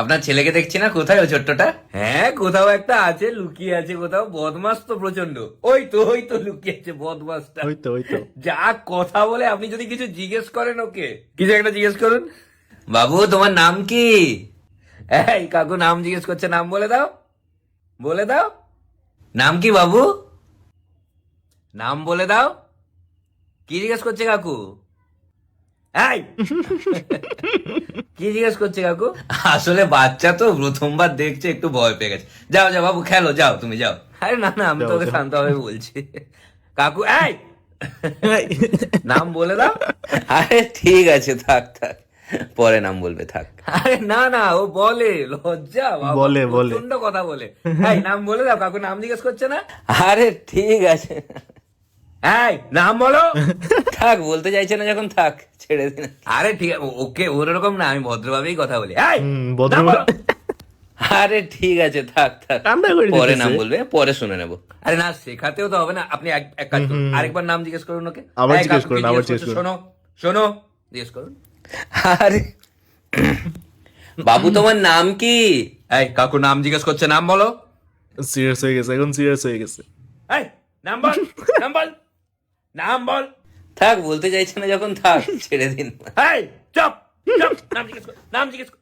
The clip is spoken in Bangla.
আপনার ছেলেকে দেখছি না, কোথায় ও ছোট্টটা? হ্যাঁ, কোথাও একটা আছে, লুকিয়ে আছে কোথাও। বদমাস তো প্রচন্ড। ওই তো লুকিয়ে আছে বদমাসটা। ওই তো যা কথা বলে। আপনি যদি কিছু জিজ্ঞেস করেন ওকে, কিছু একটা জিজ্ঞেস করুন। বাবু, তোমার নাম কি? এই কাকু নাম জিজ্ঞেস করছে, নাম বলে দাও, বলে দাও। নাম কি বাবু? নাম বলে দাও। কি জিজ্ঞেস করছে কাকু? এই কি জিজ্ঞেস করছে কাকু? আসলে বাচ্চা তো প্রথমবার দেখছে, একটু ভয় পেয়ে গেছে। যাও যাও বাবু, খেলো, যাও তুমি যাও। আরে না না, আমি যাও তোকে যাও। শান্তভাবে বলছি। কাকু এই নাম বলে দাও। আরে ঠিক আছে, থাক থাক, পরে নাম বলবে, থাক। আরে না না, ও বলে, লজ্জা বাবা, বলে বলে প্রচন্ড কথা বলে। এই নাম বলে দাও, কাকু নাম জিজ্ঞেস করছে না। আরে ঠিক আছে। এই নাম বলো। থাক, বলতে চাইছে না যখন, থাক, ছেড়ে দিন। আরে ঠিক আছে, ওকে ওরকম না, আমি ভদ্রভাবেই কথা বলি। এই ভদ্র নাম বলো। আরে ঠিক আছে, থাক থাক, কান্না করে পরে দিতেছে। নাম বলবে, পরে শুনে নেবো। আরে না, শেখাতেও তো হবে না। আপনি এক কাজ করুন, আরেকবার নাম জিজ্ঞেস করুন ওকে। আবার এই জিজ্ঞেস কাকু কি করুন, আবার জিজ্ঞেস জিজ্ঞেস করছে, করুন। শোনো শোনো, জিজ্ঞেস করুন। আরে বাবু, তোমার নাম কি? এই কাকু নাম জিজ্ঞেস করছে, নাম বলো। সিরিয়াস হয়ে গেছে, এখন সিরিয়াস হয়ে গেছে। এই নাম বল, নাম বল, নাম বল। থাক, বলতে চাইছে না যখন, থাক, ছেড়ে দিন। এই চুপ চুপ, নাম জিজ্ঞেস কর, নাম জিজ্ঞেস কর।